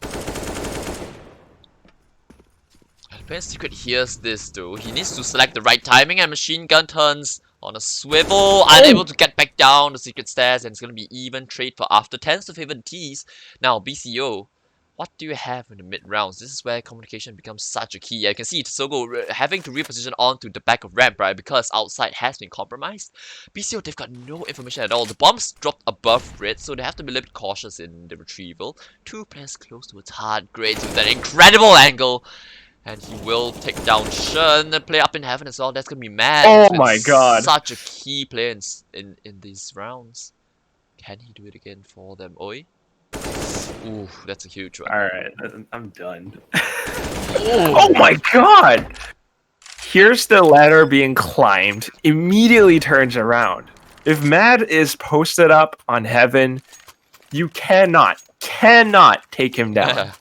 When Secret hears this though, he needs to select the right timing, and Machine Gun turns on a swivel, unable to get back down the Secret stairs, and it's gonna be even trade for After. Tends to favor the T's. Now BCO, what do you have in the mid rounds? This is where communication becomes such a key. I can see Tsogo having to reposition onto the back of ramp, right? Because outside has been compromised. BCO, they've got no information at all. The bombs dropped above grid, so they have to be a little bit cautious in the retrieval. 2 players close to its hard grade with an incredible angle. And he will take down Shen, play up in heaven as well. That's gonna be mad. Oh my god. Such a key player in these rounds. Can he do it again for them? Oi? Ooh, that's a huge one. Alright, I'm done. Oh my god! Here's the ladder being climbed. Immediately turns around. If Mad is posted up on heaven, you cannot take him down.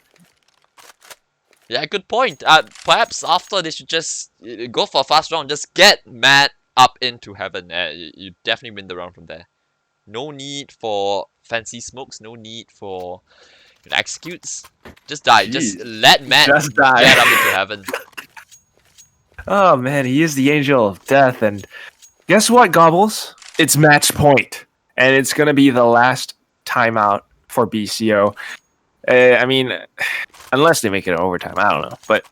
Yeah, good point. Perhaps after they should just go for a fast round, just get Mad up into heaven. You definitely win the round from there. No need for fancy smokes, no need for executes. Just die. Jeez. Just let Mad get up into heaven. Oh man, he is the angel of death, and guess what, Gobbles? It's match point, and it's gonna be the last timeout for BCO. I mean, unless they make it overtime, I don't know. But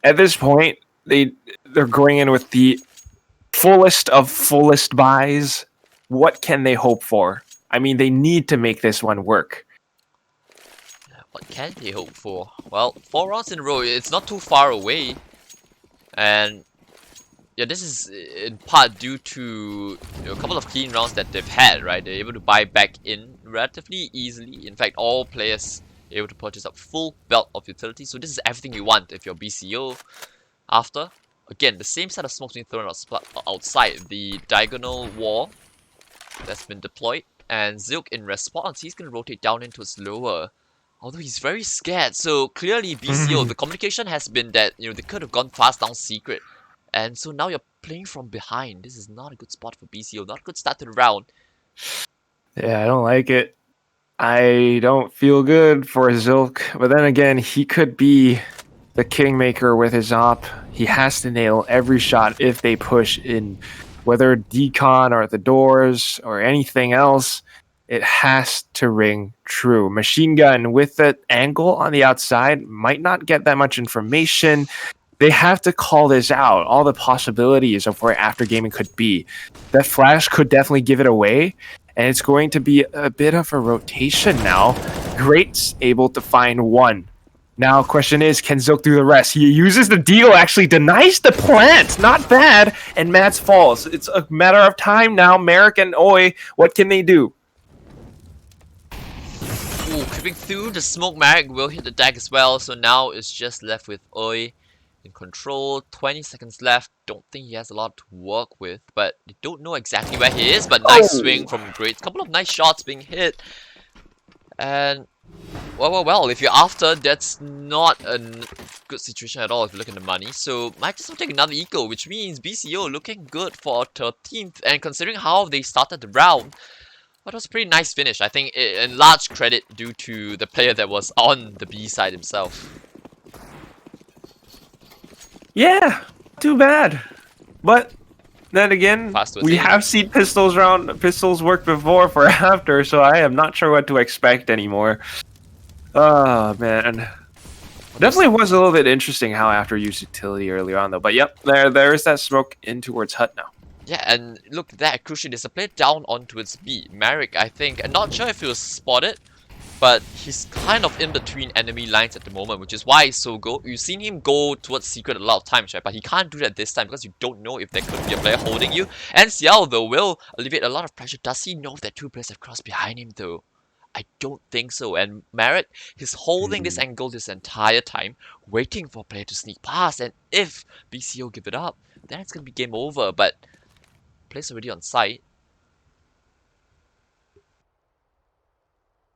at this point, they're going in with the fullest of fullest buys. What can they hope for? I mean, they need to make this one work. What can they hope for? Well, 4 rounds in a row, it's not too far away. And yeah, this is in part due to a couple of clean rounds that they've had, right? They're able to buy back in relatively easily. In fact, all players able to purchase a full belt of utility. So this is everything you want if you're BCO. After, again, the same set of smokes being thrown outside the diagonal wall that's been deployed. And Zilk in response, he's going to rotate down into his lower. Although he's very scared. So clearly BCO, the communication has been that, they could have gone fast down Secret. And so now you're playing from behind. This is not a good spot for BCO. Not a good start to the round. Yeah, I don't like it. I don't feel good for Zilk. But then again, he could be the kingmaker with his op. He has to nail every shot if they push in. Whether decon or the doors or anything else, it has to ring true. Machine Gun with the angle on the outside might not get that much information. They have to call this out. All the possibilities of where After Gaming could be. That flash could definitely give it away. And it's going to be a bit of a rotation now. Great's able to find one. Now, question is, can Zook do the rest? He uses the deal, actually denies the plant. Not bad. And Mats falls. It's a matter of time now. Merrick and Oi, what can they do? Ooh, creeping through the smoke, Marek will hit the deck as well. So now it's just left with Oi in control. 20 seconds left. Don't think he has a lot to work with, but they don't know exactly where he is. But nice swing from Great. Couple of nice shots being hit. And well, if you're after, that's not a good situation at all if you look at the money. So might just take another eco, which means BCO looking good for 13th. And considering how they started the round, well, that was a pretty nice finish. I think in large credit due to the player that was on the B side himself. Yeah, too bad. But then again, we have seen pistols work before for after, so I am not sure what to expect anymore. Oh man, definitely was a little bit interesting how after used utility earlier on though. But yep, there is that smoke in towards Hut now. Yeah, and look at that, Crucian is a play down onto its B. Merrick, I think, I'm not sure if he was spotted, but he's kind of in between enemy lines at the moment, which is why he's so good. You've seen him go towards Secret a lot of times, right? But he can't do that this time because you don't know if there could be a player holding you. And Xiao, though, will alleviate a lot of pressure. Does he know that two players have crossed behind him, though? I don't think so. And Merrick, he's holding this angle this entire time, waiting for a player to sneak past. And if BCO give it up, then it's going to be game over. But player's already on site.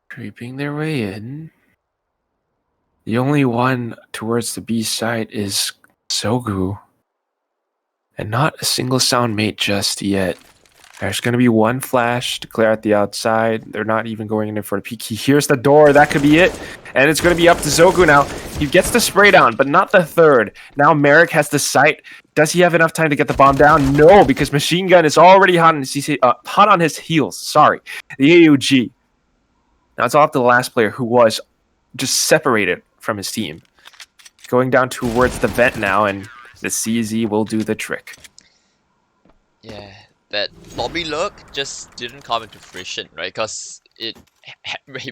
Creeping their way in. The only one towards the B side is Sogu. And not a single sound mate just yet. There's going to be one flash to clear out the outside. They're not even going in for a peek. He hears the door. That could be it. And it's going to be up to Zogu now. He gets the spray down, but not the third. Now Merrick has the sight. Does he have enough time to get the bomb down? No, because Machine Gun is already hot on his heels. Sorry. The AUG. Now it's off to the last player who was just separated from his team. Going down towards the vent now, and the CZ will do the trick. Yeah. That lobby look just didn't come into fruition, right? Because it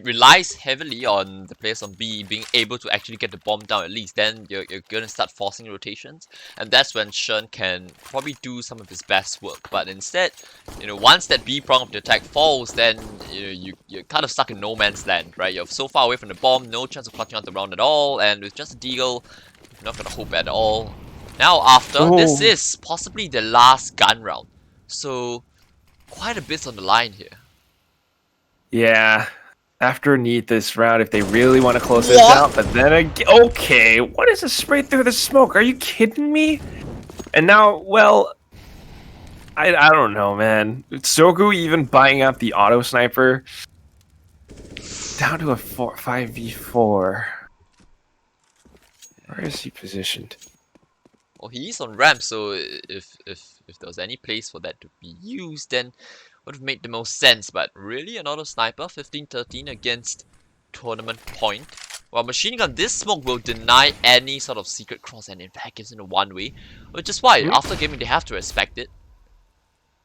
relies heavily on the players on B being able to actually get the bomb down at least. Then you're gonna start forcing rotations, and that's when Shen can probably do some of his best work. But instead, once that B prong of the attack falls, then you're kind of stuck in no man's land, right? You're so far away from the bomb, no chance of clutching out the round at all, and with just a deagle, you're not gonna hope at all. Now after, this is possibly the last gun round. So, quite a bit on the line here. Yeah, after need this round if they really want to close this out. But then again, okay, what is a spray through the smoke? Are you kidding me? And now, well, I don't know, man. Sogu even buying out the auto sniper down to a 5v4. Where is he positioned? Well, he's on ramp, so if there was any place for that to be used, then would have made the most sense. But really, an auto sniper, 15-13 against tournament point. While Machine Gun, this smoke will deny any sort of secret cross, and in fact gives it a one-way, which is why after gaming they have to respect it.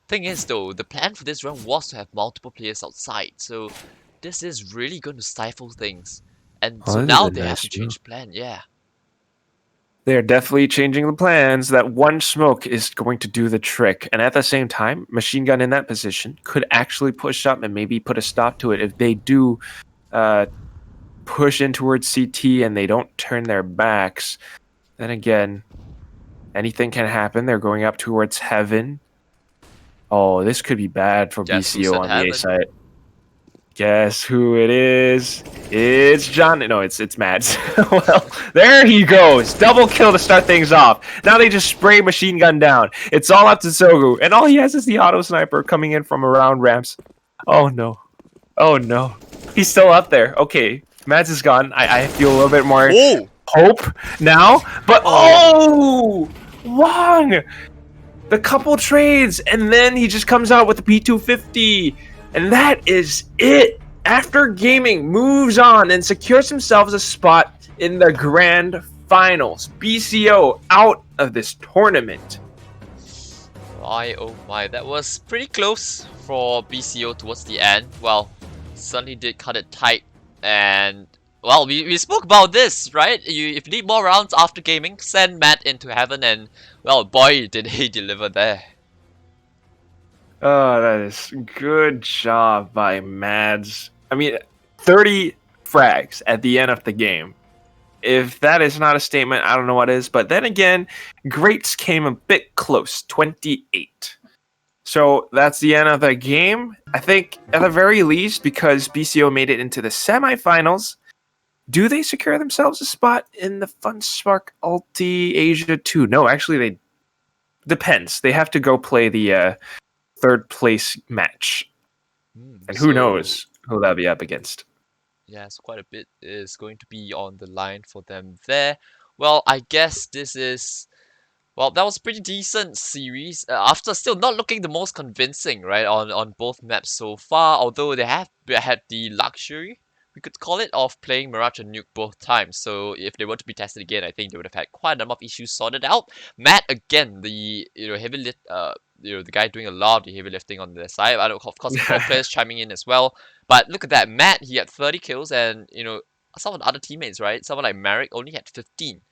Thing is though, the plan for this round was to have multiple players outside, so this is really going to stifle things. And so now they have to change plan, yeah. They're definitely changing the plans. That one smoke is going to do the trick. And at the same time, Machine Gun in that position could actually push up and maybe put a stop to it. If they do push in towards CT and they don't turn their backs, then again, anything can happen. They're going up towards Heaven. Oh, this could be bad for BCO on the A side. Guess who it is? It's John. No, it's Mads. Well, there he goes. Double kill to start things off. Now they just spray Machine Gun down. It's all up to Sogu. And all he has is the auto sniper coming in from around ramps. Oh, no. Oh, no. He's still up there. Okay. Mads is gone. I feel a little bit more hope now. But, Wong! The couple trades. And then he just comes out with the P250. And that is it. After gaming moves on and secures himself a spot in the grand finals. BCO out of this tournament. My oh my, that was pretty close for BCO towards the end. Well, certainly did cut it tight And well, we spoke about this, right? If you need more rounds after gaming, send Matt into heaven, and well, boy, did he deliver there. Oh, that is good job by Mads. I mean, 30 frags at the end of the game. If that is not a statement, I don't know what is. But then again, Greats came a bit close, 28. So that's the end of the game. I think, at the very least, because BCO made it into the semifinals, do they secure themselves a spot in the FunSpark Ulti Asia 2? No, actually, they depends. They have to go play the third place match. And who So knows who they'll be up against. yes, quite a bit is going to be on the line for them there. Well, I guess this is well, that was a pretty decent series. After still not looking the most convincing, right, on both maps so far. Although they have had the luxury, we could call it, of playing Mirage and Nuke both times. So if they were to be tested again, I think they would have had quite a number of issues sorted out. Matt again, the heavy lift, the guy doing a lot of the heavy lifting on their side. I don't, of course, the pro players chiming in as well. But look at that, Matt. He had 30 kills, and some of the other teammates, right? Someone like Merrick only had 15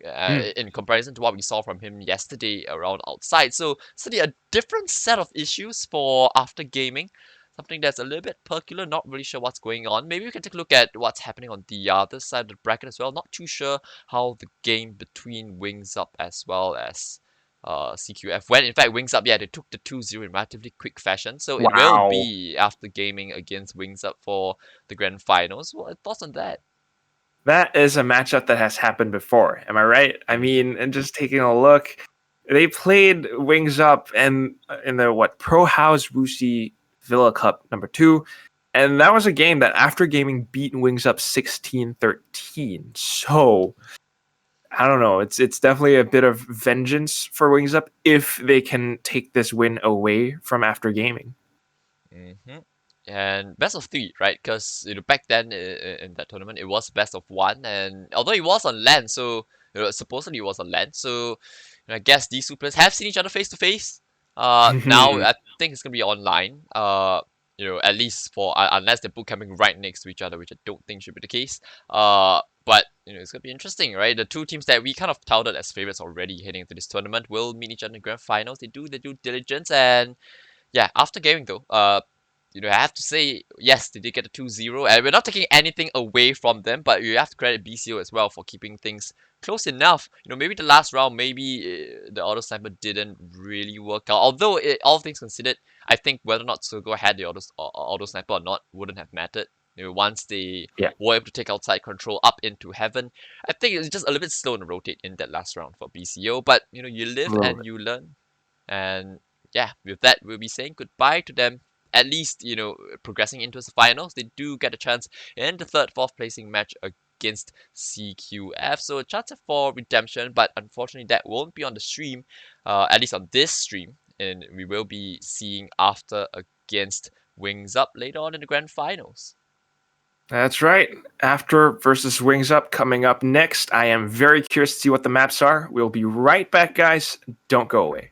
Hmm. in comparison to what we saw from him yesterday around outside. So certainly a different set of issues for after gaming. Something that's a little bit peculiar, not really sure what's going on. Maybe we can take a look at what's happening on the other side of the bracket as well. Not too sure how the game between Wings Up as well as CQF went. In fact, Wings Up, yeah, they took the 2-0 in relatively quick fashion. So it will Wow. be after gaming against Wings Up for the grand finals. What thoughts on that? That is a matchup that has happened before. Am I right? I Mm-hmm. mean, and just taking a look, they played Wings Up and in the Pro House Wuxi Villa Cup number 2. And that was a game that after gaming beat Wings Up 16-13. So I don't know. It's definitely a bit of vengeance for Wings Up if they can take this win away from after gaming. Mm-hmm. And best of three, right? Because back then in that tournament, it was best of one, and although it was on land, so supposedly it was on land, so I guess these two players have seen each other face to face. Now I think it's gonna be online. At least for unless they're boot camping right next to each other, which I don't think should be the case. But it's gonna be interesting, right? The two teams that we kind of touted as favorites already heading into this tournament will meet each other in the grand finals. They do their due diligence, and yeah, after gaming though, I have to say, yes, they did get a 2-0, and we're not taking anything away from them, but you have to credit BCO as well for keeping things close enough. Maybe the last round, maybe the auto sniper didn't really work out. Although, all things considered, I think whether or not to go ahead the auto sniper or not wouldn't have mattered. Once they Yeah, were able to take outside control up into heaven, I think it's just a little bit slow to rotate in that last round for BCO. But you a live little and bit. you learn. And yeah, with that, we'll be saying goodbye to them. At least, progressing into the finals, they do get a chance in the third, fourth placing match against CQF. So a chance for redemption, but unfortunately, that won't be on the stream, at least on this stream. And we will be seeing after against Wings Up later on in the grand finals. That's right. After versus Wings Up coming up next. I am very curious to see what the maps are. We'll be right back, guys. Don't go away.